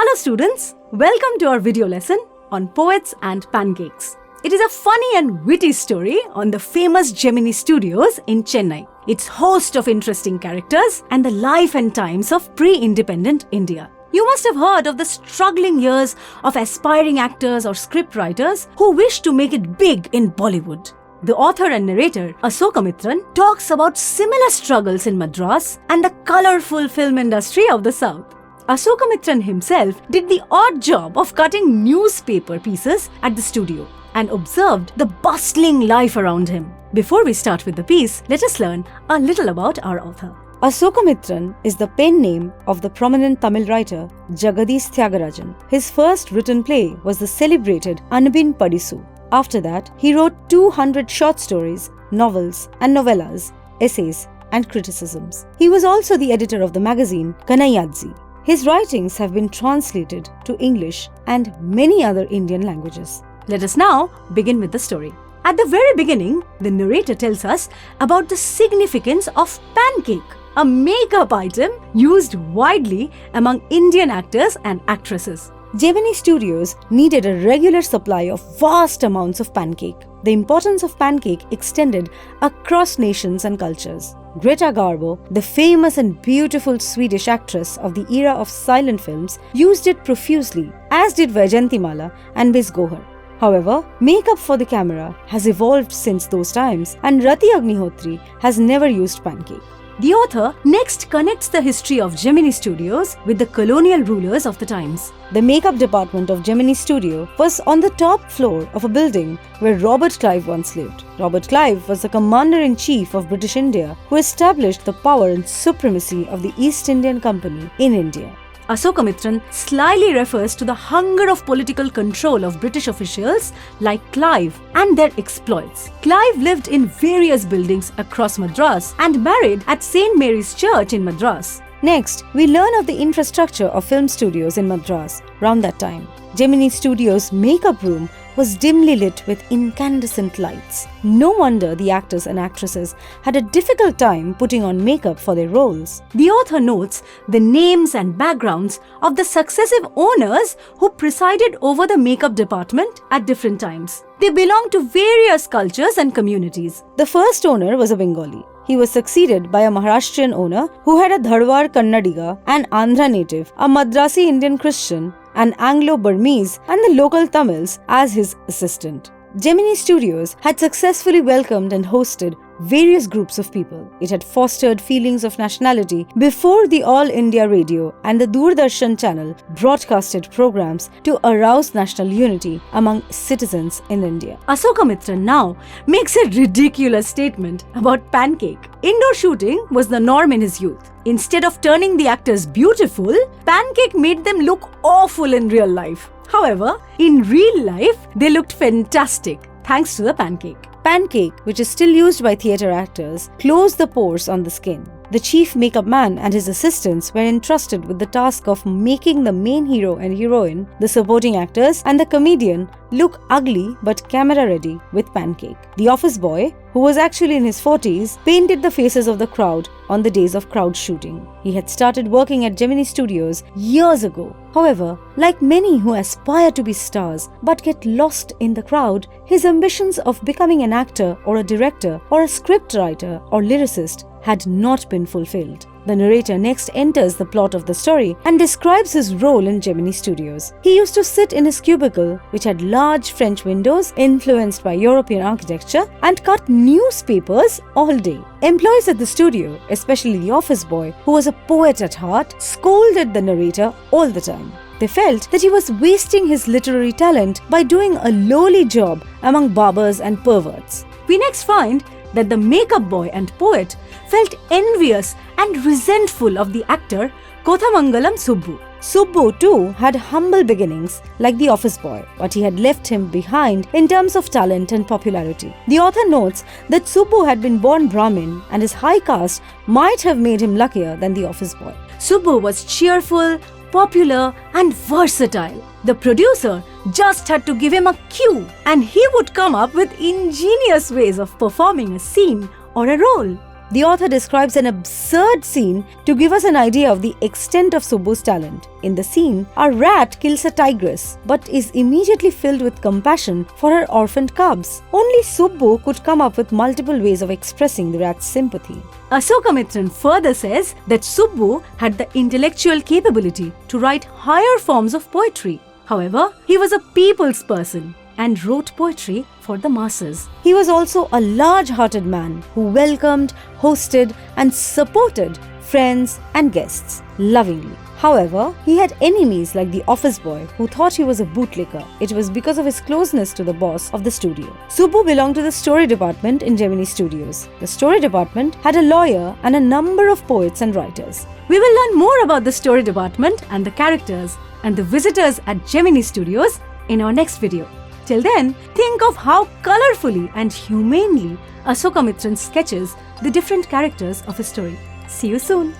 Hello students, welcome to our video lesson on poets and pancakes. It is a funny and witty story on the famous Gemini Studios in Chennai. Its host of interesting characters and the life and times of pre-independent India. You must have heard of the struggling years of aspiring actors or scriptwriters who wish to make it big in Bollywood. The author and narrator, Asokamitran, talks about similar struggles in Madras and the colourful film industry of the South. Asokamitran himself did the odd job of cutting newspaper pieces at the studio and observed the bustling life around him. Before we start with the piece, let us learn a little about our author. Asokamitran is the pen name of the prominent Tamil writer Jagadish Tyagarajan. His first written play was the celebrated Anubin Padisu. After that, he wrote 200 short stories, novels and novellas, essays and criticisms. He was also the editor of the magazine Kanayadzi. His writings have been translated to English and many other Indian languages. Let us now begin with the story. At the very beginning, the narrator tells us about the significance of pancake, a makeup item used widely among Indian actors and actresses. Gemini Studios needed a regular supply of vast amounts of pancake. The importance of pancake extended across nations and cultures. Greta Garbo, the famous and beautiful Swedish actress of the era of silent films, used it profusely, as did Vaijayanthimala and Miss Gohar. However, makeup for the camera has evolved since those times, and Rati Agnihotri has never used pancake. The author next connects the history of Gemini Studios with the colonial rulers of the times. The makeup department of Gemini Studio was on the top floor of a building where Robert Clive once lived. Robert Clive was the commander-in-chief of British India who established the power and supremacy of the East Indian Company in India. Asokamitran slyly refers to the hunger of political control of British officials like Clive and their exploits. Clive lived in various buildings across Madras and married at St. Mary's Church in Madras. Next, we learn of the infrastructure of film studios in Madras around that time. Gemini Studios' makeup room was dimly lit with incandescent lights. No wonder the actors and actresses had a difficult time putting on makeup for their roles. The author notes the names and backgrounds of the successive owners who presided over the makeup department at different times. They belonged to various cultures and communities. The first owner was a Bengali. He was succeeded by a Maharashtrian owner who had a Dharwad Kannadiga, an Andhra native, a Madrasi Indian Christian, an Anglo-Burmese and the local Tamils as his assistant. Gemini Studios had successfully welcomed and hosted various groups of people. It had fostered feelings of nationality before the All India Radio and the Doordarshan channel broadcasted programs to arouse national unity among citizens in India. Asokamitran now makes a ridiculous statement about pancake. Indoor shooting was the norm in his youth. Instead of turning the actors beautiful, pancake made them look awful in real life. However, in real life, they looked fantastic thanks to the pancake. Pancake, which is still used by theatre actors, closed the pores on the skin. The chief makeup man and his assistants were entrusted with the task of making the main hero and heroine, the supporting actors, and the comedian look ugly but camera ready with pancake. The office boy, who was actually in his 40s, painted the faces of the crowd on the days of crowd shooting. He had started working at Gemini Studios years ago. However, like many who aspire to be stars but get lost in the crowd, his ambitions of becoming an actor or a director or a scriptwriter or lyricist had not been fulfilled. The narrator next enters the plot of the story and describes his role in Gemini Studios. He used to sit in his cubicle, which had large French windows influenced by European architecture, and cut newspapers all day. Employees at the studio, especially the office boy, who was a poet at heart, scolded the narrator all the time. They felt that he was wasting his literary talent by doing a lowly job among barbers and perverts. We next find that the makeup boy and poet felt envious and resentful of the actor Kothamangalam Subbu. Subbu too had humble beginnings like the office boy, but he had left him behind in terms of talent and popularity. The author notes that Subbu had been born Brahmin and his high caste might have made him luckier than the office boy. Subbu was cheerful, popular and versatile. The producer just had to give him a cue and he would come up with ingenious ways of performing a scene or a role. The author describes an absurd scene to give us an idea of the extent of Subbu's talent. In the scene, a rat kills a tigress but is immediately filled with compassion for her orphaned cubs. Only Subbu could come up with multiple ways of expressing the rat's sympathy. Asokamitran further says that Subbu had the intellectual capability to write higher forms of poetry. However, he was a people's person and wrote poetry for the masses. He was also a large-hearted man who welcomed, hosted, and supported friends and guests lovingly. However, he had enemies like the office boy who thought he was a bootlicker. It was because of his closeness to the boss of the studio. Subbu belonged to the story department in Gemini Studios. The story department had a lawyer and a number of poets and writers. We will learn more about the story department and the characters and the visitors at Gemini Studios in our next video. Till then, think of how colorfully and humanely Asokamitran sketches the different characters of a story. See you soon!